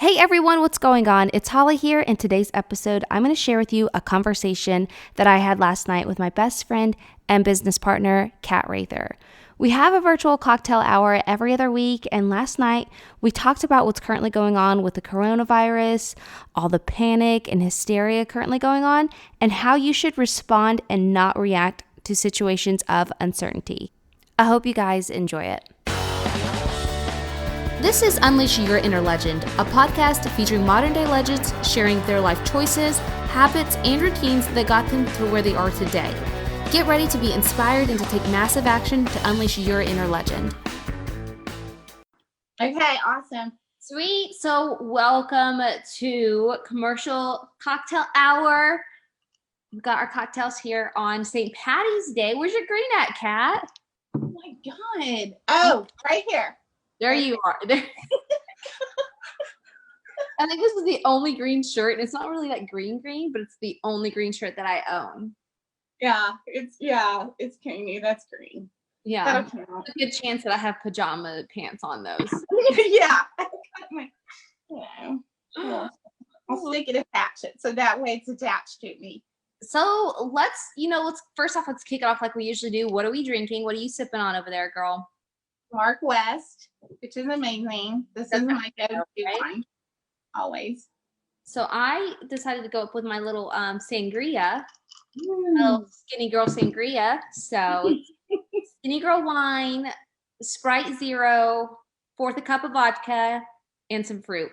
Hey everyone, what's going on? It's Holly here. In today's episode, I'm going to share with you a conversation that I had last night with my best friend and business partner, Kat Raether. We have a virtual cocktail hour every other week, and last night we talked about what's currently going on with the coronavirus, all the panic and hysteria currently going on, and how you should respond and not react to situations of uncertainty. I hope you guys enjoy it. This is Unleash Your Inner Legend, a podcast featuring modern-day legends sharing their life choices, habits, and routines that got them to where they are today. Get ready to be inspired and to take massive action to unleash your inner legend. Okay, awesome. Sweet. So welcome to Commercial Cocktail Hour. We've got our cocktails here on St. Patty's Day. Where's your green at, Kat? Oh my God. Oh, right here. There you are. I think this is the only green shirt, and it's not really like green, but it's the only green shirt that I own. It's candy. That's green. Yeah. There's a good chance that I have pajama pants on those. Yeah. I'll stick it, attach it, so that way it's attached to me. So let's kick it off like we usually do. What are we drinking? What are you sipping on over there, girl? Mark West, which is amazing. This is my go-to wine, always. So I decided to go up with my little sangria, little skinny girl sangria. So skinny girl wine, Sprite Zero, fourth a cup of vodka, and some fruit.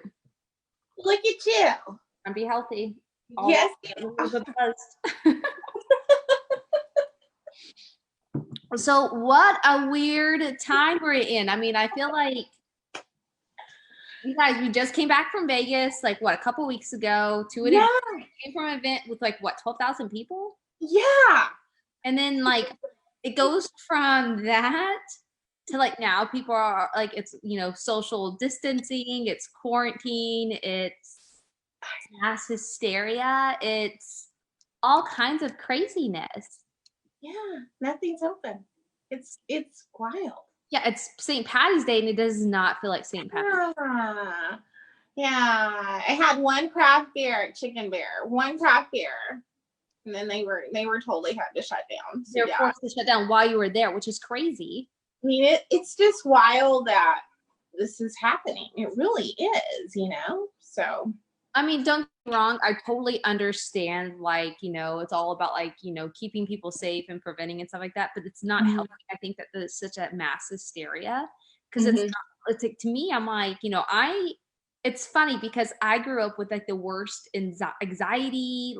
Look at you. And be healthy. Yes. So what a weird time we're in. I mean, I feel like you guys, we just came back from Vegas, like a couple weeks ago to an event. Came from an event with 12,000 people? Yeah. And then it goes from that to now people are it's, social distancing, it's quarantine, it's mass hysteria, it's all kinds of craziness. Yeah, nothing's open. It's wild. Yeah, it's St. Patty's Day, and it does not feel like St. Patty's Day. Yeah, I had one craft beer at Chicken Bear, one craft beer, and then they were told they had to shut down. So they were forced to shut down while you were there, which is crazy. I mean, it's just wild that this is happening. It really is, So. I mean, don't get me wrong. I totally understand, it's all about keeping people safe and preventing and stuff like that, but it's not healthy. I think that there's such a mass hysteria because it's to me, I'm it's funny because I grew up with the worst anxiety,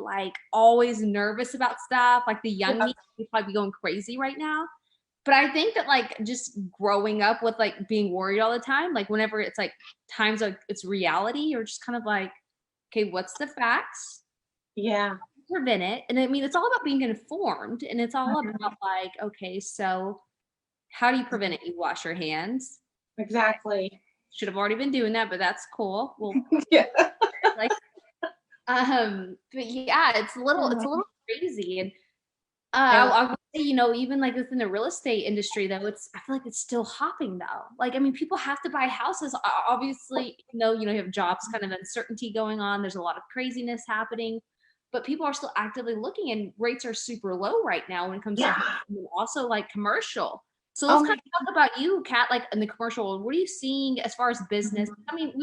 always nervous about stuff. The young me would probably be going crazy right now. But I think that just growing up with being worried all the time, whenever it's times it's reality, you're just kind of okay, what's the facts? Yeah. Prevent it. And I mean, it's all about being informed, and it's all about okay, so how do you prevent it? You wash your hands. Exactly. Should have already been doing that, but that's cool. Well, yeah. But yeah, it's a little crazy. And I would say, even within the real estate industry, though, I feel like it's still hopping, though. I mean, people have to buy houses. Obviously, you have jobs kind of uncertainty going on. There's a lot of craziness happening, but people are still actively looking, and rates are super low right now when it comes to also commercial. So let's kind of talk about you, Kat, in the commercial world. What are you seeing as far as business? I mean,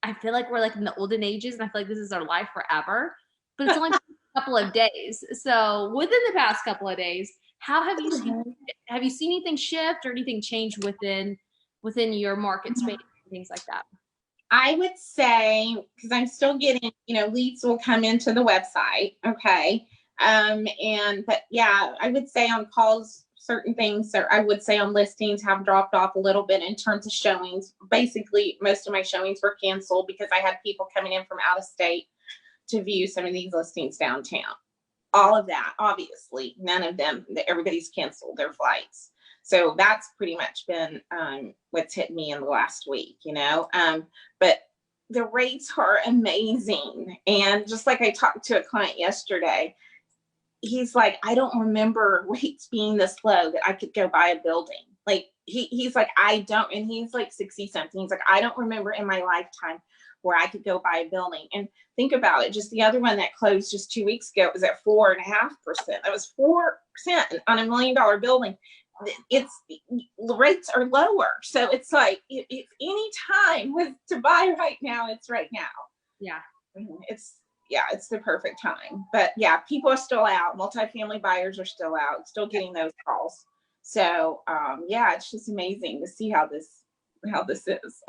I feel like we're in the olden ages, and I feel like this is our life forever, but it's only couple of days. So within the past couple of days, how have you seen anything shift or anything change within your market space and things like that? I would say, because I'm still getting, leads will come into the website. Okay. But yeah, I would say on calls, certain things, or I would say on listings have dropped off a little bit in terms of showings. Basically, most of my showings were canceled because I had people coming in from out of state to view some of these listings downtown. All of that, obviously, none of them, everybody's canceled their flights. So that's pretty much been what's hit me in the last week, but the rates are amazing. And just like I talked to a client yesterday, he's like, I don't remember rates being this low that I could go buy a building. Like he's like, I don't, and he's like 60 something. He's like, I don't remember in my lifetime where I could go buy a building. And think about it. Just the other one that closed just 2 weeks ago was at 4.5%. That was 4% on $1 million building. It's the rates are lower. So it's like, if any time was to buy right now, it's right now. Yeah. It's the perfect time. But yeah, people are still out. Multifamily buyers are still out, still getting those calls. So it's just amazing to see how this is.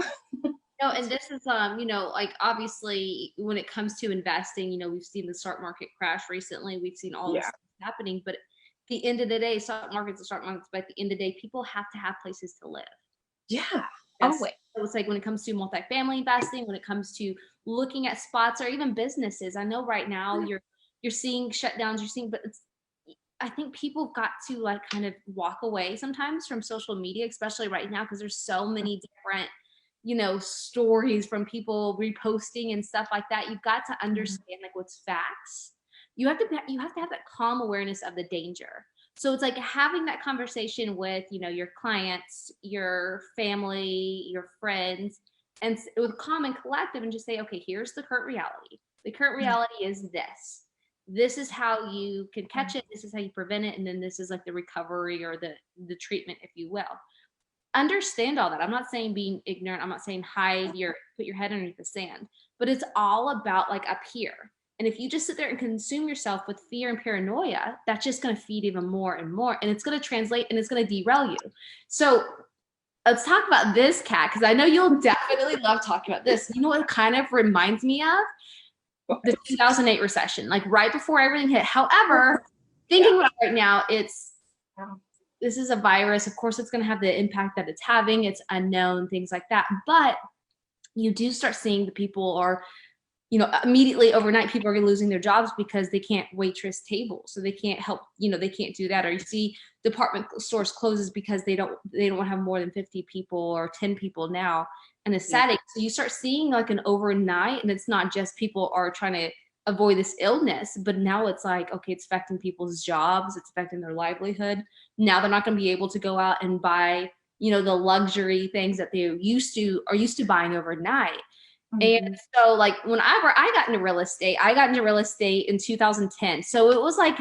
No, and this is like obviously when it comes to investing, we've seen the stock market crash recently. We've seen all this stuff happening, but at the end of the day, stock markets, but at the end of the day, people have to have places to live. Yeah. Always. So it's like when it comes to multifamily investing, when it comes to looking at spots or even businesses. I know right now you're seeing shutdowns, but I think people got to like kind of walk away sometimes from social media, especially right now, because there's so many different, stories from people reposting and stuff like that. You've got to understand like what's facts. You have to have that calm awareness of the danger. So it's like having that conversation with, your clients, your family, your friends, and with calm and collective, and just say, okay, here's the current reality. The current reality is this. This is how you can catch it. This is how you prevent it. And then this is like the recovery or the treatment, if you will. Understand all that. I'm not saying being ignorant. I'm not saying put your head underneath the sand, but it's all about like up here. And if you just sit there and consume yourself with fear and paranoia, that's just going to feed even more and more. And it's going to translate and it's going to derail you. So let's talk about this, Kat, because I know you'll definitely love talking about this. You know what it kind of reminds me of? The 2008 recession, like right before everything hit. However, thinking about it right now, this is a virus. Of course, it's going to have the impact that it's having. It's unknown, things like that. But you do start seeing the people are, immediately overnight, people are losing their jobs because they can't waitress tables. So they can't help, they can't do that. Or you see department stores closes because they don't have more than 50 people or 10 people now in a setting. So you start seeing like an overnight, and it's not just people are trying to avoid this illness, but now it's like, okay, it's affecting people's jobs. It's affecting their livelihood. Now they're not going to be able to go out and buy, the luxury things that they are used to buying overnight. And so like whenever I got into real estate in 2010. So it was like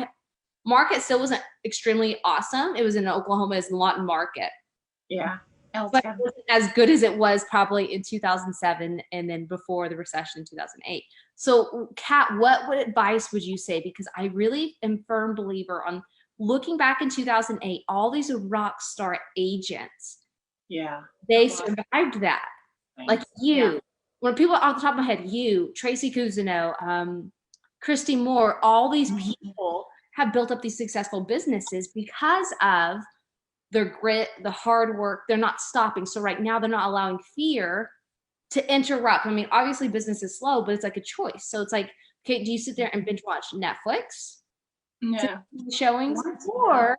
market still wasn't extremely awesome. It was in Oklahoma, it's Lawton market. Yeah. But it wasn't as good as it was probably in 2007 and then before the recession in 2008. So Kat, what advice would you say? Because I really am firm believer on looking back in 2008, all these rock star agents. Yeah. They survived that. Thanks. Like you, when people off the top of my head, Tracy Cousineau, Christy Moore, all these people have built up these successful businesses because of their grit, the hard work. They're not stopping. So right now they're not allowing fear to interrupt. I mean, obviously business is slow, but it's like a choice. So it's like, okay, do you sit there and binge watch Netflix? Yeah. Showings, or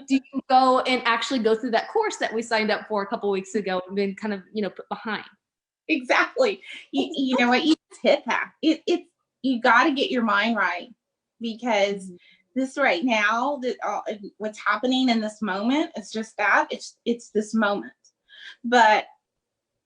do you go and actually go through that course that we signed up for a couple of weeks ago and been kind of, put behind? Exactly. You know what? You just hit that. You got to get your mind right, because this right now, what's happening in this moment, it's just that it's this moment. But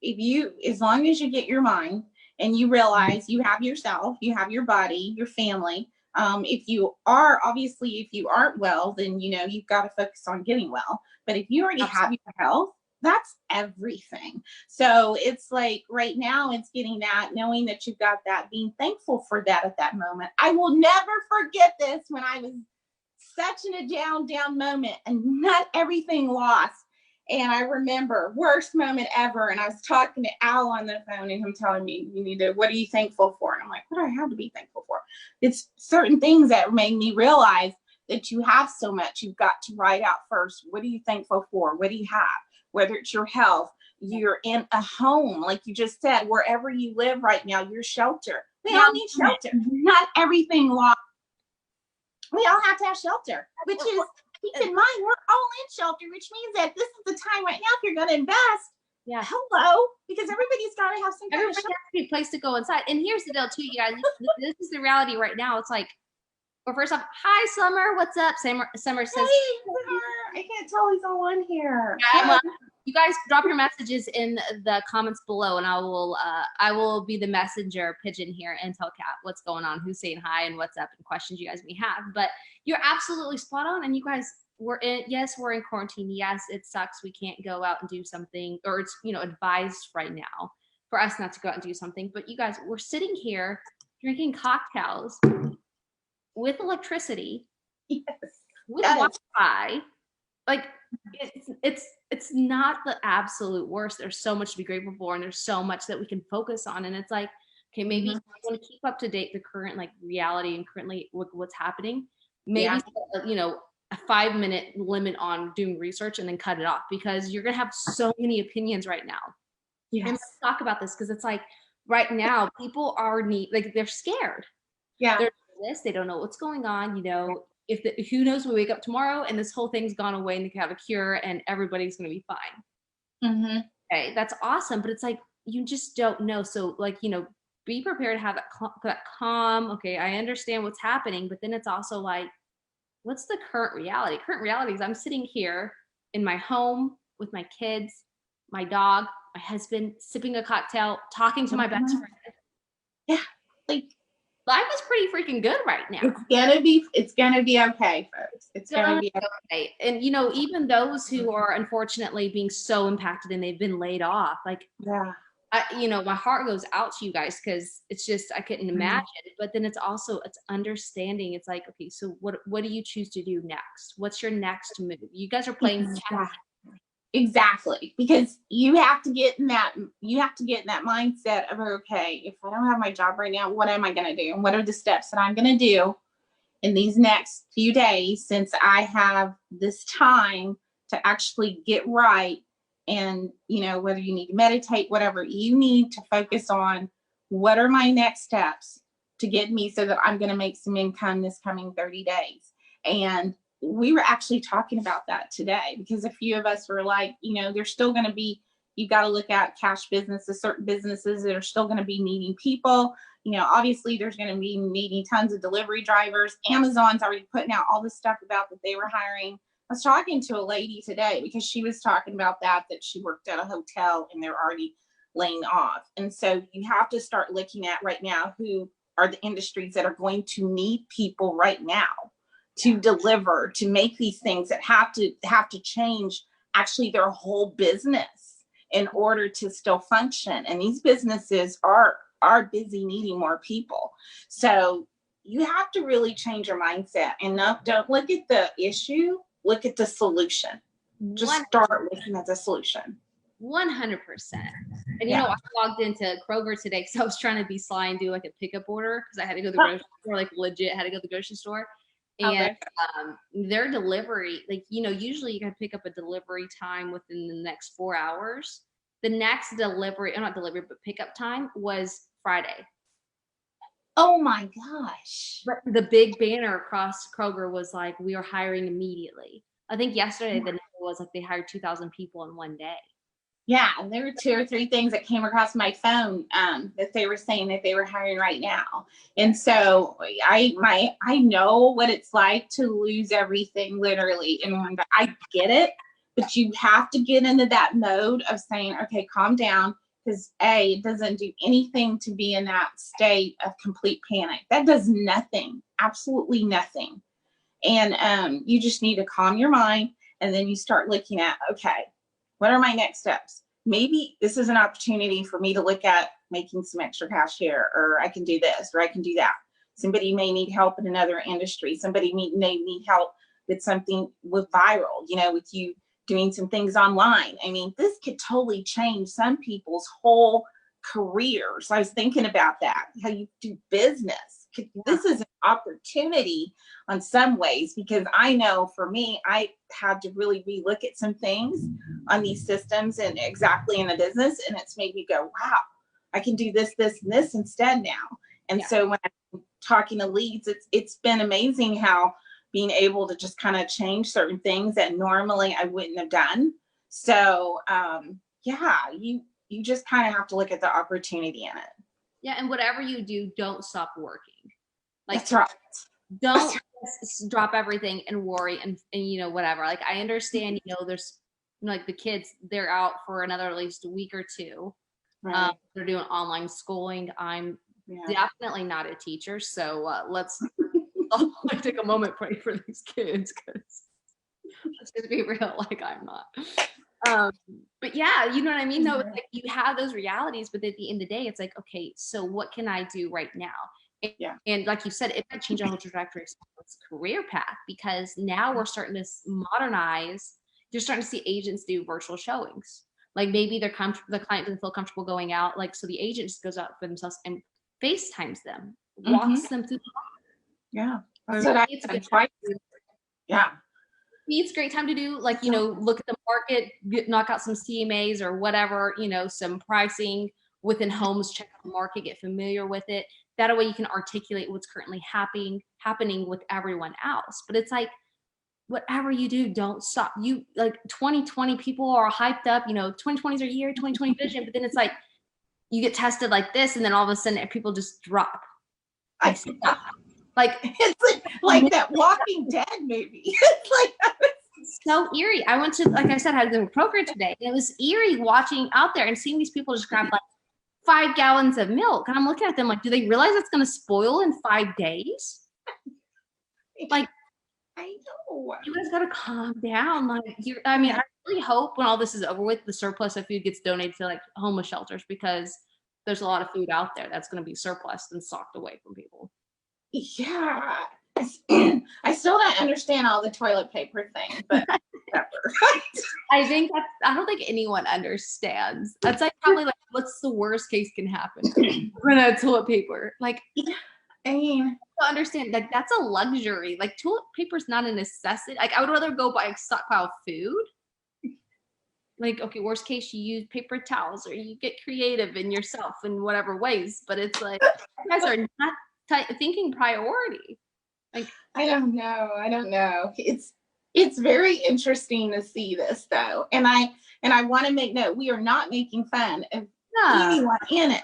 as long as you get your mind and you realize you have yourself, you have your body, your family. If you aren't well, then, you've got to focus on getting well. But if you already have your health, that's everything. So it's like right now it's getting that, knowing that you've got that, being thankful for that at that moment. I will never forget this, when I was such in a down moment and not everything lost. And I remember worst moment ever. And I was talking to Al on the phone and him telling me, what are you thankful for? And I'm like, what do I have to be thankful for? It's certain things that made me realize that you have so much. You've got to write out first. What are you thankful for? What do you have? Whether it's your health, you're in a home, like you just said, wherever you live right now, your shelter. We all need shelter. Not everything lost. We all have to have shelter, which is, keep in mind, we're all in shelter, which means that this is the time right now, if you're going to invest. Yeah. Hello, because everybody's got to have some kind of shelter. Has to be a place to go inside. And here's the deal too, you guys. This is the reality right now. It's like, well, first off, hi Summer, what's up? Summer says, hey, Summer. I can't tell he's all on here. Yeah, you guys drop your messages in the comments below, and I will be the messenger pigeon here and tell Kat what's going on, who's saying hi, and what's up, and questions you guys may have. But you're absolutely spot on. And you guys, we're in quarantine. Yes, it sucks. We can't go out and do something, or it's advised right now for us not to go out and do something. But you guys, we're sitting here drinking cocktails with electricity, Yes. with Wi-Fi. Like it's not the absolute worst. There's so much to be grateful for, and there's so much that we can focus on. And it's like, okay, maybe you want to keep up to date the current like reality and currently what's happening. Maybe a 5-minute limit on doing research and then cut it off, because you're gonna have so many opinions right now. Yes. And let's talk about this, because it's like right now people are they're scared. Yeah. They're this, they don't know what's going on. Who knows, we wake up tomorrow and this whole thing's gone away and they can have a cure and everybody's going to be fine. Okay, that's awesome. But it's like, you just don't know. So like, be prepared to have that calm. Okay, I understand what's happening, but then it's also like, what's the current reality? Current reality is I'm sitting here in my home with my kids, my dog, my husband, sipping a cocktail, talking to my best friend. Yeah, like life is pretty freaking good right now. It's gonna be okay, folks. It's gonna be okay. And even those who are unfortunately being so impacted and they've been laid off, like, my heart goes out to you guys, because it's just, I couldn't imagine. But then it's understanding. It's like, okay, so what do you choose to do next? What's your next move? You guys are playing Exactly, because you have to get in that mindset of, okay, if I don't have my job right now, what am I going to do? And what are the steps that I'm going to do in these next few days, since I have this time to actually get right? And, whether you need to meditate, whatever you need to focus on, what are my next steps to get me so that I'm going to make some income this coming 30 days. And we were actually talking about that today, because a few of us were like, there's still going to be, you got to look at cash businesses, certain businesses that are still going to be needing people. Obviously there's going to be needing tons of delivery drivers. Amazon's already putting out all this stuff about that they were hiring. I was talking to a lady today, because she was talking about that she worked at a hotel and they're already laying off. And so you have to start looking at right now, who are the industries that are going to need people right now to deliver, to make these things that have to change actually their whole business in order to still function. And these businesses are busy needing more people. So you have to really change your mindset and don't look at the issue, look at the solution. Just start looking at the solution. 100%. And I logged into Kroger today because I was trying to be sly and do like a pickup order, because I had to go to the grocery store, like legit had to go to the grocery store. And their delivery, like, usually you can pick up a delivery time within the next 4 hours. The next delivery, or not delivery, but pickup time was Friday. Oh my gosh. But the big banner across Kroger was like, we are hiring immediately. I think yesterday the number was like they hired 2,000 people in one day. Yeah, and there were 2 or 3 things that came across my phone that they were saying that they were hiring right now. And so I know what it's like to lose everything, literally. And I get it, but you have to get into that mode of saying, okay, calm down, because it doesn't do anything to be in that state of complete panic. That does nothing, absolutely nothing. And you just need to calm your mind, and then you start looking at, okay, what are my next steps? Maybe this is an opportunity for me to look at making some extra cash here, or I can do this, or I can do that. Somebody may need help in another industry. Somebody may need help with something with viral, with you doing some things online. I mean, this could totally change some people's whole careers. I was thinking about that, how you do business. This is an opportunity on some ways, because I know for me, I had to really relook at some things on these systems and exactly in the business. And it's made me go, wow, I can do this, this, and this instead now. And so when I'm talking to leads, it's been amazing how being able to just kind of change certain things that normally I wouldn't have done. So you just kind of have to look at the opportunity in it. Yeah, and whatever you do, don't stop working. That's right. Don't drop everything and worry and whatever. Like I understand, there's like the kids, they're out for another at least a week or two. Right. They're doing online schooling. I'm definitely not a teacher, so let's take a moment, pray for these kids, because let's just be real, like I'm not. But yeah, you know what I mean? Though, it's like you have those realities, but at the end of the day, it's like, okay, so what can I do right now? And like you said, it might change our whole trajectory of someone's career path, because now we're starting to modernize. You're starting to see agents do virtual showings. Like maybe the client doesn't feel comfortable going out. Like, so the agent just goes out for themselves and FaceTimes them, walks them through the Yeah. That's what I've been trying to do. Yeah. It's a great time to do, like, look at the market, knock out some CMAs or whatever, some pricing within homes, check out the market, get familiar with it. That way you can articulate what's currently happening with everyone else. But it's like, whatever you do, don't stop. You like 2020 people are hyped up, 2020 is our year, 2020 vision, but then it's like you get tested like this, and then all of a sudden people just drop. Like it's like that Walking Dead movie. It's like so eerie. I went to, like I said, I had a program today, and it was eerie watching out there and seeing these people just grab like 5 gallons of milk, and I'm looking at them like, do they realize it's going to spoil in 5 days? Like, I know. You guys gotta calm down. Like, I really hope when all this is over with, the surplus of food gets donated to like homeless shelters, because there's a lot of food out there that's going to be surplus and socked away from people. Yeah. I still don't understand all the toilet paper thing, but whatever. I don't think anyone understands. That's like probably like, what's the worst case can happen? Run out of toilet paper. Like, I mean, I understand, like, that's a luxury. Like, toilet paper is not a necessity. Like, I would rather go buy a stockpile of food. Like, okay, worst case, you use paper towels, or you get creative in yourself in whatever ways. But it's like, you guys are not thinking priority. Like, I don't know. It's very interesting to see this, though, and I want to make note, we are not making fun of anyone in it,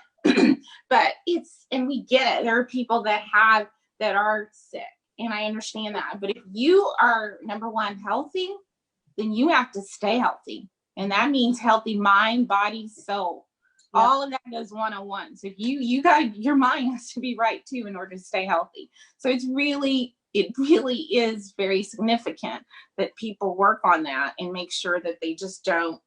but and we get it. There are people that are sick, and I understand that. But if you are, number one, healthy, then you have to stay healthy, and that means healthy mind, body, soul. Yep. All of that goes one-on-one. So you got, your mind has to be right too in order to stay healthy. So it really is very significant that people work on that and make sure that they just don't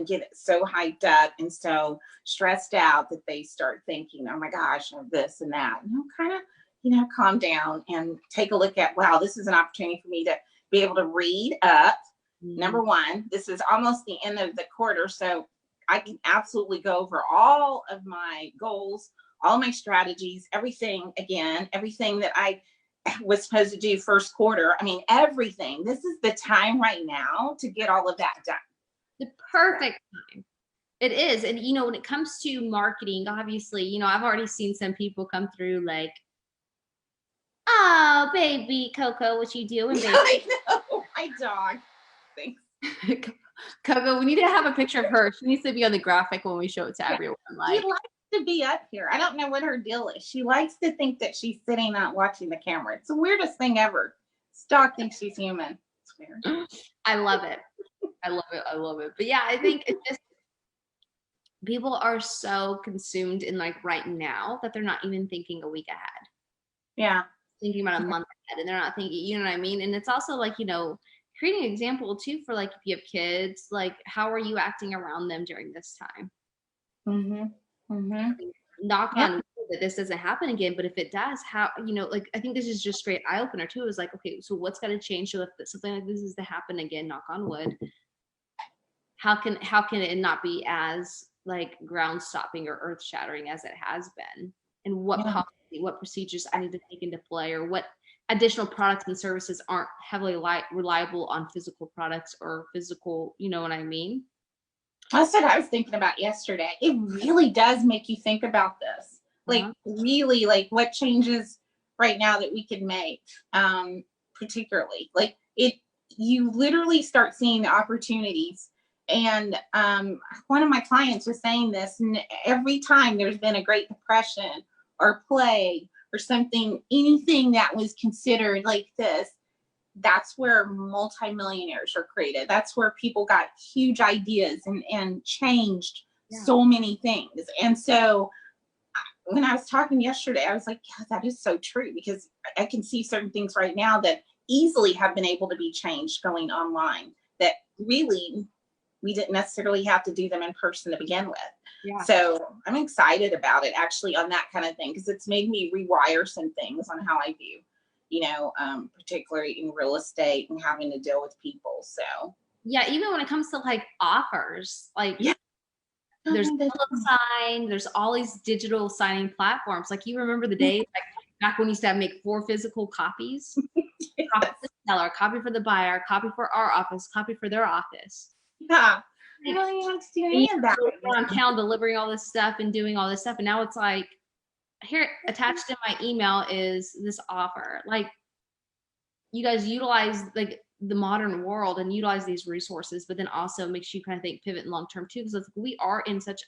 get it so hyped up and so stressed out that they start thinking, oh my gosh, this and that. Kind of, calm down and take a look at, wow, this is an opportunity for me to be able to read up. Mm-hmm. Number one, this is almost the end of the quarter, so I can absolutely go over all of my goals, all my strategies, everything that I was supposed to do first quarter. I mean, everything. This is the time right now to get all of that done. The perfect time. It is. And, when it comes to marketing, obviously, I've already seen some people come through like, oh, baby Coco, what you doing, baby? I know, my dog. Thanks. Coco, we need to have a picture of her. She needs to be on the graphic when we show it to everyone. Like, she likes to be up here. I don't know what her deal is. She likes to think that she's sitting out watching the camera. It's the weirdest thing ever. Dog thinks she's human. It's weird. I love it. I love it. But yeah, I think it's just, people are so consumed in like right now that they're not even thinking a week ahead. Yeah. Thinking about a month ahead, and they're not thinking, you know what I mean? And it's also like, creating an example too for like, if you have kids, like, how are you acting around them during this time? Mm-hmm. Mm-hmm. Knock on wood that this doesn't happen again, but if it does, how, like, I think this is just straight eye opener too. Is like, okay, so what's got to change so if something like this is to happen again, knock on wood, how can it not be as like ground stopping or earth shattering as it has been? And what policy, what procedures I need to take into play, or what additional products and services aren't heavily reliable on physical products or physical, you know what I mean? That's what I was thinking about yesterday. It really does make you think about this. Like, really, like, what changes right now that we can make, particularly. Like, you literally start seeing the opportunities. And one of my clients was saying this, and every time there's been a Great Depression or plague or something, anything that was considered like this, that's where multimillionaires are created. That's where people got huge ideas and changed so many things. And so when I was talking yesterday, I was like, yeah, that is so true, because I can see certain things right now that easily have been able to be changed going online, that really we didn't necessarily have to do them in person to begin with. Yeah. So I'm excited about it, actually, on that kind of thing, because it's made me rewire some things on how I view, particularly in real estate and having to deal with people. So yeah, even when it comes to like offers, like there's sign, there's all these digital signing platforms. Like, you remember the days like back when you used to have to make 4 physical copies? Copy for the seller, copy for the buyer, copy for our office, copy for their office. Yeah. You don't even have to do any of that. Around town delivering all this stuff and doing all this stuff. And now it's like, here, attached in my email is this offer. Like, you guys utilize like the modern world and utilize these resources, but then also makes you kind of think pivot long term too, because we are in such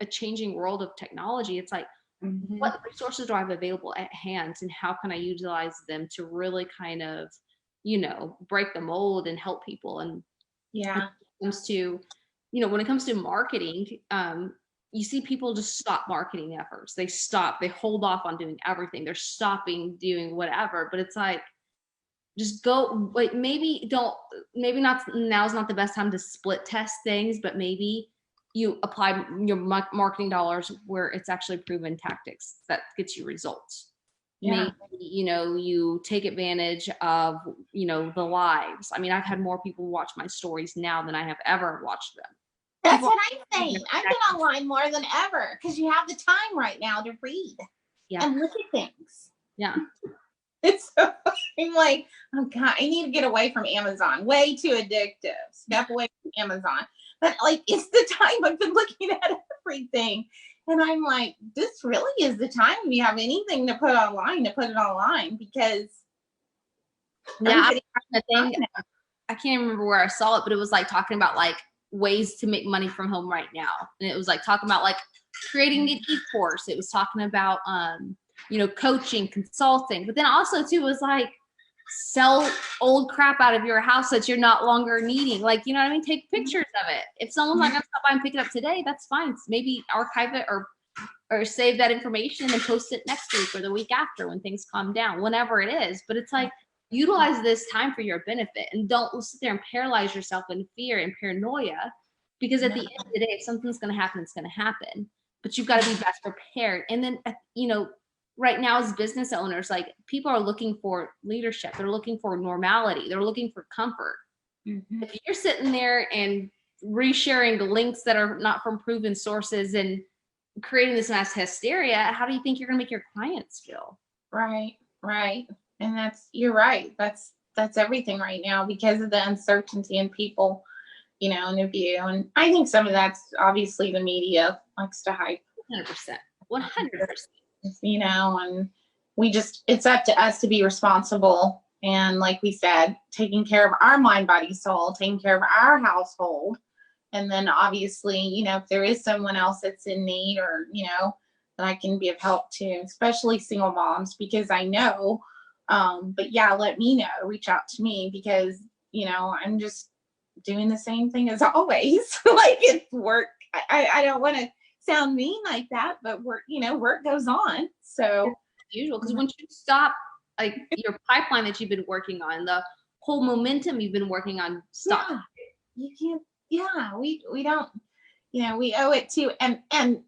a changing world of technology. It's like, what resources do I have available at hand, and how can I utilize them to really kind of, break the mold and help people? And when it comes to, when it comes to marketing, you see people just stop marketing efforts. They hold off on doing everything. They're stopping doing whatever, but it's like, just go, like, maybe not, now's not the best time to split test things, but maybe you apply your marketing dollars where it's actually proven tactics that gets you results. Maybe, you take advantage of, the lives. I mean, I've had more people watch my stories now than I have ever watched them. That's what I'm saying. I've been online more than ever, because you have the time right now to read and look at things. Yeah. It's so, I'm like, oh God, I need to get away from Amazon. Way too addictive. Step away from Amazon. But like, it's the time I've been looking at everything. And I'm like, this really is the time, if you have anything to put online, to put it online, because I can't remember where I saw it, but it was like talking about like ways to make money from home right now. And it was like talking about like creating an e-course. It was talking about coaching, consulting, but then also too was like, sell old crap out of your house that you're not longer needing. Like, you know what I mean? Take pictures of it. If someone's not gonna stop by and pick it up today, that's fine. Maybe archive it or save that information and post it next week or the week after when things calm down, whenever it is. But it's like, utilize this time for your benefit, and don't sit there and paralyze yourself in fear and paranoia, because at the end of the day, if something's going to happen, it's going to happen, but you've got to be best prepared. And then, right now as business owners, like, people are looking for leadership. They're looking for normality. They're looking for comfort. If you're sitting there and resharing the links that are not from proven sources and creating this mass hysteria, how do you think you're going to make your clients feel? Right. And you're right. That's everything right now, because of the uncertainty in people, in the view. And I think some of that's obviously the media likes to hype. 100%. 100%. And it's up to us to be responsible. And like we said, taking care of our mind, body, soul, taking care of our household. And then obviously, if there is someone else that's in need, or, that I can be of help to, especially single moms, because I know, but yeah, let me know, reach out to me, because, I'm just doing the same thing as always. Like, it's work. I don't want to sound mean like that, but work goes on. So usual, because once you stop, like, your pipeline that you've been working on, the whole momentum you've been working on, stop. Yeah, you can't. Yeah, we don't. We owe it to, and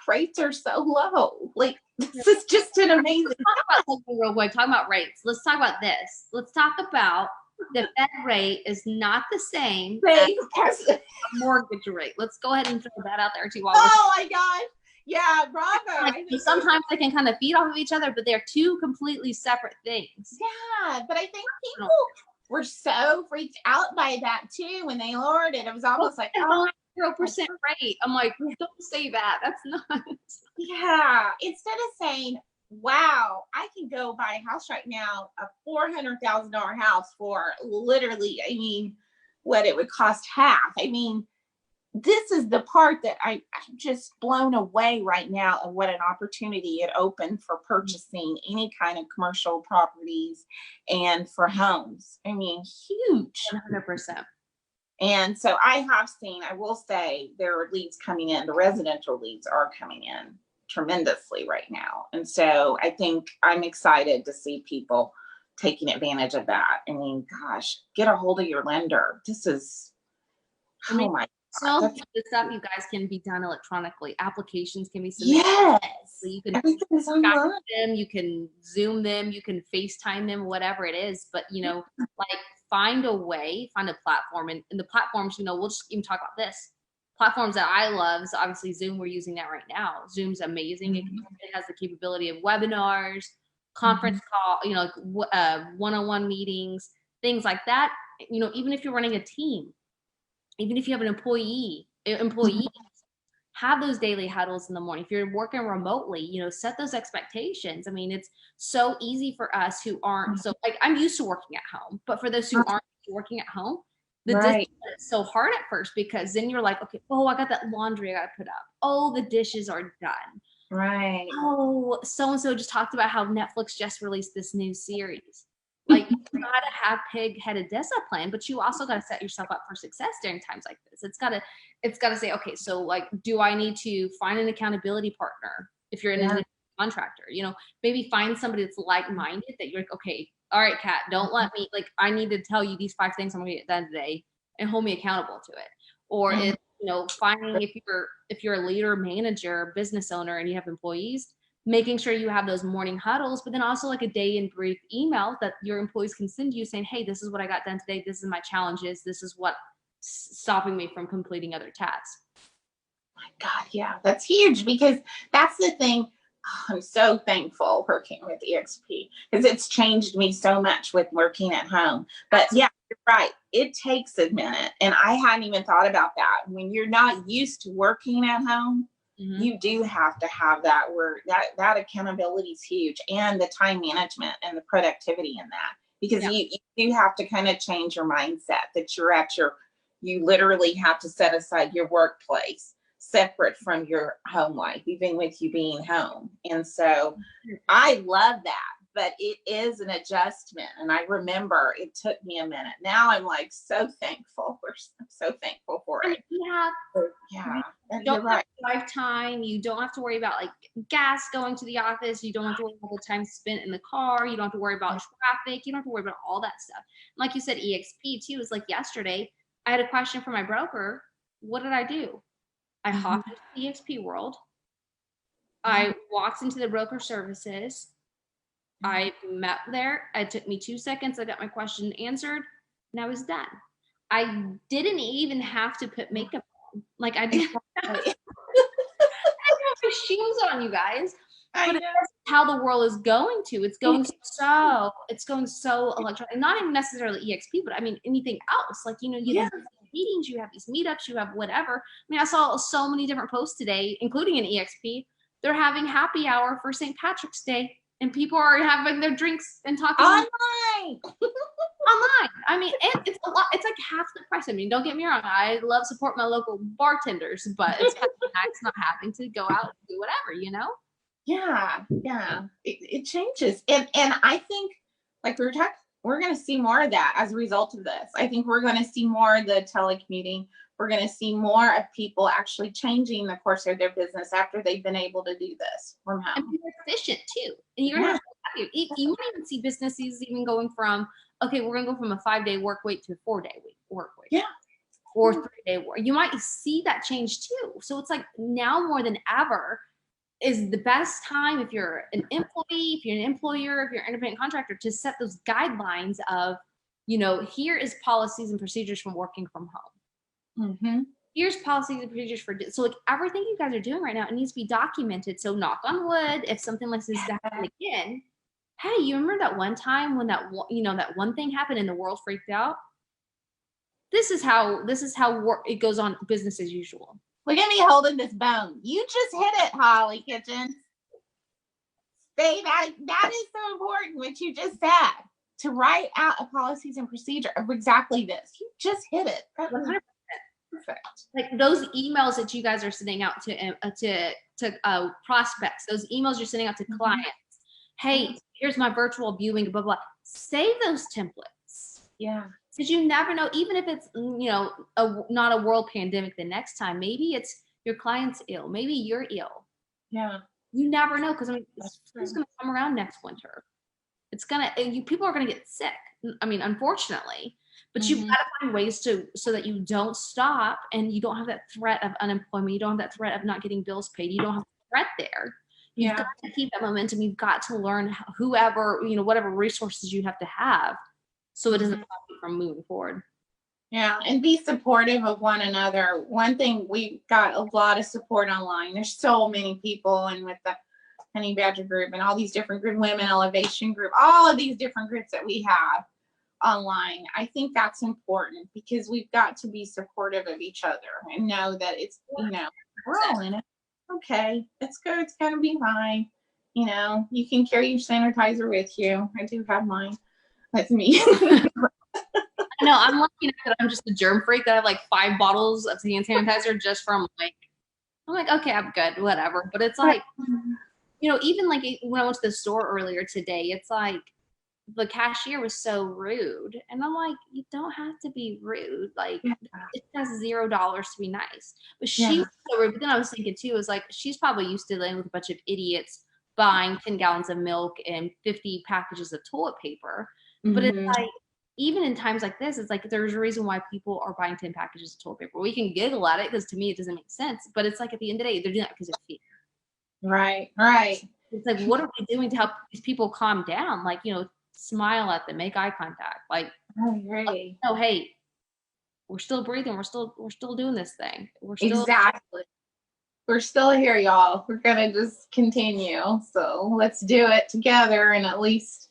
rates are so low. Like, this is just an amazing. Talk about rates. Let's talk about this. Let's talk about the Fed rate is not the same as a mortgage rate. Let's go ahead and throw that out there too. Oh my gosh. Yeah, bravo. Like, sometimes they can kind of feed off of each other, but they're two completely separate things. Yeah, but I think people were so freaked out by that too when they lowered it. It was almost like 0% rate. I'm like, don't say that. That's not. Yeah, instead of saying, wow, I can go buy a house right now, a $400,000 house for literally, what it would cost half. this is the part that I'm just blown away right now of what an opportunity it opened for purchasing any kind of commercial properties and for homes. I mean, huge. 100%. And so I will say there are leads coming in. The residential leads are coming in tremendously right now. And so I think I'm excited to see people taking advantage of that. I mean, gosh, get a hold of your lender. This is, oh my so God. the stuff you guys can be done electronically. Applications can be submitted. Yes. So you can Everything's online. them, you can Zoom them, you can FaceTime them, whatever it is. But like find a way, find a platform, and the platforms, we'll just even talk about this. Platforms that I love is obviously Zoom. We're using that right now. Zoom's amazing. It has the capability of webinars, conference call, one-on-one meetings, things like that. Even if you're running a team, even if you have an employees, have those daily huddles in the morning. If you're working remotely, set those expectations. I mean, it's so easy for us who aren't, so like I'm used to working at home, but for those who aren't working at home, Right. it's so hard at first, because then you're like, okay, oh, I got that laundry I got to put up. Oh, the dishes are done. Right. Oh, so-and-so just talked about how Netflix just released this new series. Like, you gotta have pig-headed discipline, but you also gotta set yourself up for success during times like this. It's gotta say, okay, so like, do I need to find an accountability partner if you're an independent contractor? Maybe find somebody that's like-minded, that you're like, okay, all right, Kat, don't let me, like, I need to tell you these 5 things I'm gonna get done today, and hold me accountable to it. Or if finding, if you're a leader, manager, business owner, and you have employees, making sure you have those morning huddles, but then also like a day in brief email that your employees can send you saying, hey, this is what I got done today. This is my challenges. This is what stopping me from completing other tasks. My God, yeah, that's huge, because that's the thing. Oh, I'm so thankful working with EXP, because it's changed me so much with working at home. But yeah, you're right. It takes a minute. And I hadn't even thought about that. When you're not used to working at home, you do have to have that where that accountability is huge, and the time management and the productivity in that, because you do have to kind of change your mindset that you literally have to set aside your workplace separate from your home life, even with you being home. And so I love that, but it is an adjustment. And I remember it took me a minute. Now I'm like so thankful. I'm so thankful for it. You're right. Drive time. You don't have to worry about like gas going to the office. You don't have to worry about the time spent in the car. You don't have to worry about traffic. You don't have to worry about all that stuff. Like you said, EXP too is like yesterday. I had a question for my broker. What did I do? I hopped into the EXP world. I walked into the broker services. I met there. It took me 2 seconds. I got my question answered, and I was done. I didn't even have to put makeup on. Like I didn't have my shoes on, you guys. But that's how the world is going to. It's going so electronic. Not even necessarily EXP, but I mean anything else. Like you have these meetings, you have these meetups, you have whatever. I mean, I saw so many different posts today, including in EXP. They're having happy hour for St. Patrick's Day, and people are having their drinks and talking online. Online. I mean, it's a lot. It's like half the price. I mean, don't get me wrong. I love support my local bartenders, but it's kind of nice not having to go out and do whatever. Yeah. It changes. And I think, like we were talking, we're going to see more of that as a result of this. I think we're going to see more of the telecommuting. We're going to see more of people actually changing the course of their business after they've been able to do this from home. And be efficient too. And you're going to you might even see businesses even going from, okay, we're going to go from a 5-day work week to a 4-day work week. Yeah. Or 3-day work. You might see that change too. So it's like now more than ever is the best time, if you're an employee, if you're an employer, if you're an independent contractor, to set those guidelines of, here is policies and procedures from working from home. Here's policies and procedures for, so like everything you guys are doing right now, it needs to be documented. So knock on wood, if something like this happens again, hey, you remember that one time when that one thing happened and the world freaked out? This is how it goes on, business as usual. Look at me holding this bone. You just hit it, Hollie Kitchens. That is so important, what you just said, to write out a policies and procedure of exactly this. You just hit it. 100%. perfect. Like those emails that you guys are sending out to prospects, those emails you're sending out to clients. Hey, here's my virtual viewing, blah, blah. Save those templates. Yeah. Because you never know, even if it's, not a world pandemic the next time, maybe it's your client's ill, maybe you're ill. Yeah. You never know, because it's going to come around next winter. People are going to get sick. I mean, unfortunately, but you've got to find ways so that you don't stop and you don't have that threat of unemployment. You don't have that threat of not getting bills paid. You don't have the threat there. You've got to keep that momentum. You've got to learn whatever resources you have to have so it doesn't stop you from moving forward. Yeah, and be supportive of one another. One thing, we got a lot of support online. There's so many people, and with the Honey Badger group and all these different group, Women Elevation group, all of these different groups that we have online. I think that's important because we've got to be supportive of each other and know that it's, we're all in it. Okay, it's good. It's going to be fine. You can carry your sanitizer with you. I do have mine with me. I know, I'm lucky enough that I'm just a germ freak that I have like 5 bottles of hand sanitizer just from I'm like, okay, I'm good, whatever. But it's like, even like when I went to the store earlier today, it's like the cashier was so rude. And I'm like, you don't have to be rude. Like, it has $0 to be nice. But she was so rude. But then I was thinking too, is like, she's probably used to dealing with a bunch of idiots buying 10 gallons of milk and 50 packages of toilet paper. But it's like, even in times like this, it's like there's a reason why people are buying 10 packages of toilet paper. We can giggle at it because to me it doesn't make sense. But it's like at the end of the day, they're doing that because of fear. Right. It's like, what are we doing to help these people calm down? Like, smile at them, make eye contact. Like, oh, hey, we're still breathing. We're still doing this thing. Exactly. We're still here, y'all. We're gonna just continue. So let's do it together and at least,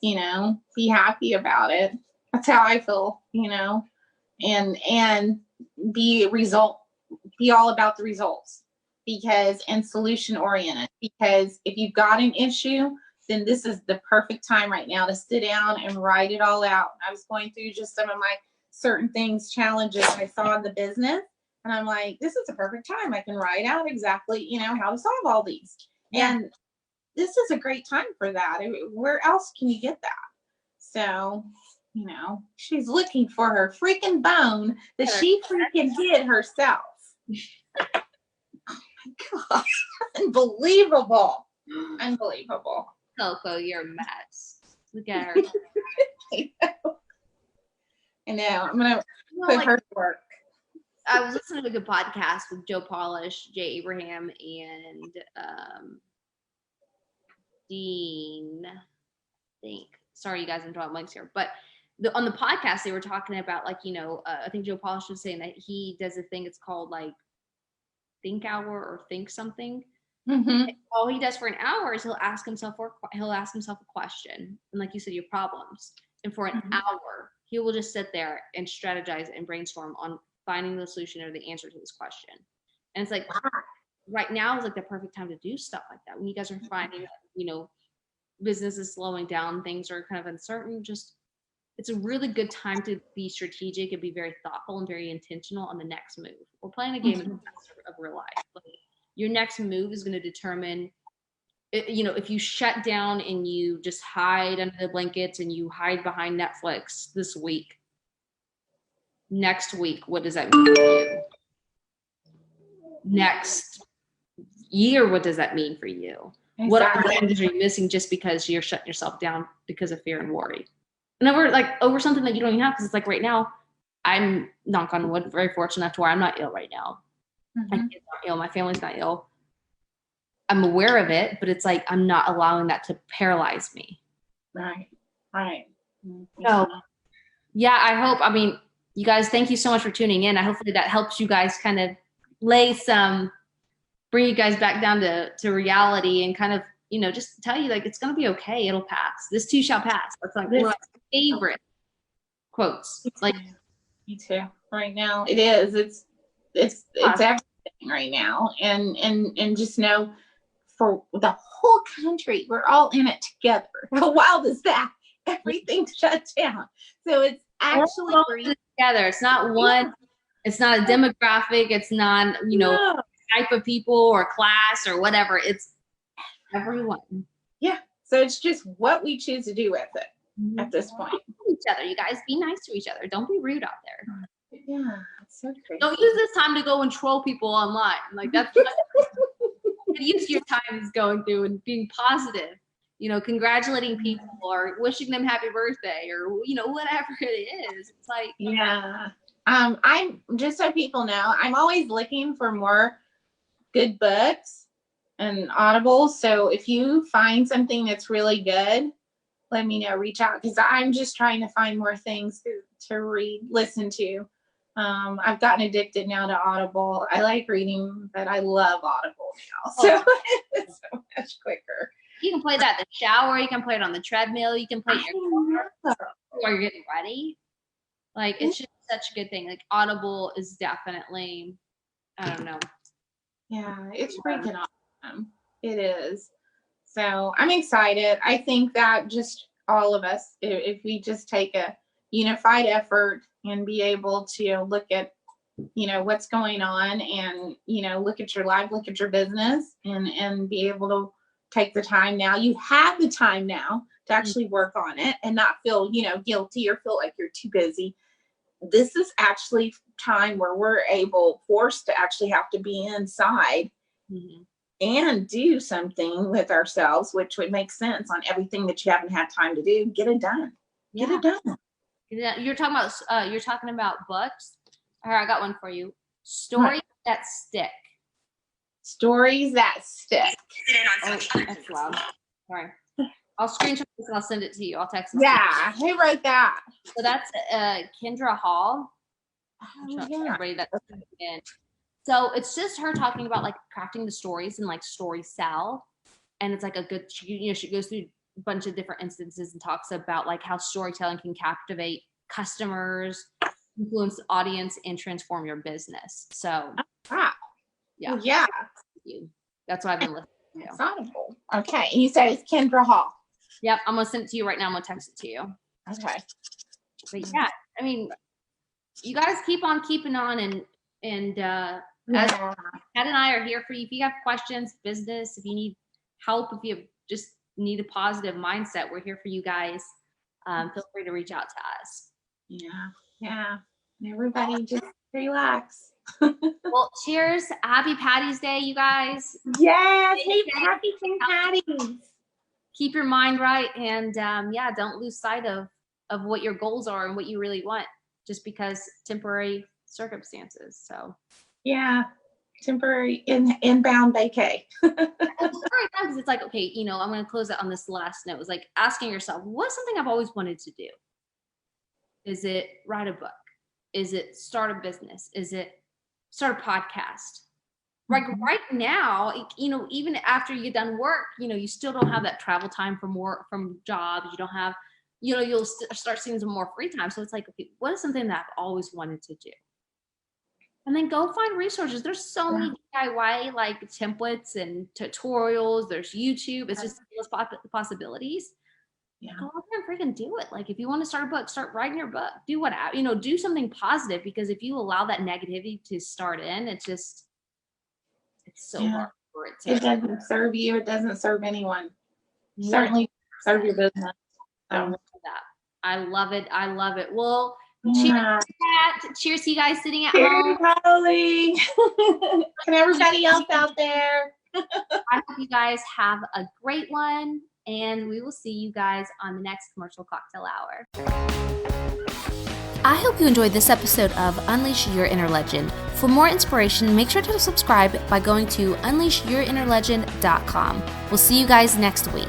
be happy about it. That's how I feel, and be all about the results and solution oriented, because if you've got an issue, then this is the perfect time right now to sit down and write it all out. I was going through just some of my certain challenges I saw in the business, and I'm like, this is a perfect time. I can write out exactly, how to solve all these. Yeah. And this is a great time for that. Where else can you get that? So, she's looking for her freaking bone that she freaking hid herself. Oh my God. Unbelievable. Coco, you're a mess. Look at her. I know. I'm going to put her to work. I was listening to a good podcast with Joe Polish, Jay Abraham, and Dean, I think. Sorry, you guys, I'm drawing blanks here. But on the podcast, they were talking about, like, I think Joe Polish was saying that he does a thing, it's called, like, Think Hour or Think Something. All he does for an hour is he'll ask himself a question. And like you said, your problems. And for an hour, he will just sit there and strategize and brainstorm on finding the solution or the answer to this question. And it's like, right now is like the perfect time to do stuff like that. When you guys are finding, business is slowing down, things are kind of uncertain, it's a really good time to be strategic and be very thoughtful and very intentional on the next move. We're playing a game of real life. Like, your next move is going to determine, if you shut down and you just hide under the blankets and you hide behind Netflix this week, next week, what does that mean for you? Next year, what does that mean for you? Exactly. What opportunities are you missing just because you're shutting yourself down because of fear and worry? And over something that you don't even have, because it's like right now, I'm, knock on wood, very fortunate enough to where I'm not ill right now. My kids aren't ill, my family's not ill. I'm aware of it, but it's like I'm not allowing that to paralyze me. Right. So, yeah, I hope, you guys, thank you so much for tuning in. Hopefully that helps you guys kind of bring you guys back down to reality and kind of, just tell you, like, it's going to be okay. It'll pass. This too shall pass. That's like one of my favorite quotes. Like, me too. Right now, it is. It's everything right now, and just know, for the whole country, we're all in it together. How wild is that? Everything shut down, so it's actually together. It's not one It's not a demographic. It's not, type of people or class or whatever. It's everyone. Yeah. So it's just what we choose to do with it at this point. Each other, you guys, be nice to each other. Don't be rude out there. Yeah, it's so crazy. Don't use this time to go and troll people online. Like that's use your time is going through and being positive. Congratulating people or wishing them happy birthday or whatever it is. It's like I'm just so people know, I'm always looking for more good books and audibles. So if you find something that's really good, let me know, reach out, because I'm just trying to find more things to read, listen to. I've gotten addicted now to Audible. I like reading, but I love Audible now. So it's so much quicker. You can play that in the shower. You can play it on the treadmill. You can play it while you're getting ready. Like, it's just such a good thing. Like, Audible is definitely, I don't know. Yeah, it's freaking awesome. It is. So I'm excited. I think that just all of us, if we just take a unified effort and be able to look at, what's going on and, look at your life, look at your business and be able to take the time now. You have the time now to actually work on it and not feel, guilty or feel like you're too busy. This is actually time where we're forced to actually have to be inside and do something with ourselves, which would make sense on everything that you haven't had time to do. Get it done. Yeah. Get it done. You're talking about books. All right, I got one for you. Stories that stick. Stories that stick. Oh, that's loud. Sorry. I'll screenshot this and I'll send it to you. I'll text it. Yeah, who wrote that? So that's Kendra Hall. Everybody that's in. So it's just her talking about like crafting the stories and like story sell. And it's like a good, she goes through a bunch of different instances and talks about like how storytelling can captivate customers, influence the audience, and transform your business. So yeah. That's what I've been listening to. It's Audible. Okay. You said it's Kendra Hall. Yep. I'm going to send it to you right now. I'm going to text it to you. Okay. But yeah, I mean, you guys keep on keeping on and as Kat and I are here for you. If you have questions, business, if you need help, if you just need a positive mindset, we're here for you guys. Feel free to reach out to us. Yeah. Everybody just relax. Well, cheers. Happy Patty's Day, you guys. Yes. Happy St. Patty's. Keep your mind right. And don't lose sight of what your goals are and what you really want just because temporary circumstances. So yeah, temporary inbound vacay. It's like, okay, I'm going to close it on this last note. It's like asking yourself, what's something I've always wanted to do? Is it write a book? Is it start a business? Is it start a podcast? Like right now, even after you've done work, you still don't have that travel time from jobs. You don't have, you'll start seeing some more free time. So it's like, okay, what is something that I've always wanted to do? And then go find resources. There's so many DIY like templates and tutorials. There's YouTube. It's just endless possibilities. Yeah. Go out there and freaking do it. Like if you want to start a book, start writing your book. Do do something positive, because if you allow that negativity to start in, it's so hard for it to. It doesn't serve you. It doesn't serve anyone. Certainly serve your business. I love it. Well, cheers to that. Cheers to you guys sitting at home. Hollie. And everybody else out there. I hope you guys have a great one, and we will see you guys on the next Commercial Cocktail Hour. I hope you enjoyed this episode of Unleash Your Inner Legend. For more inspiration, make sure to subscribe by going to unleashyourinnerlegend.com. We'll see you guys next week.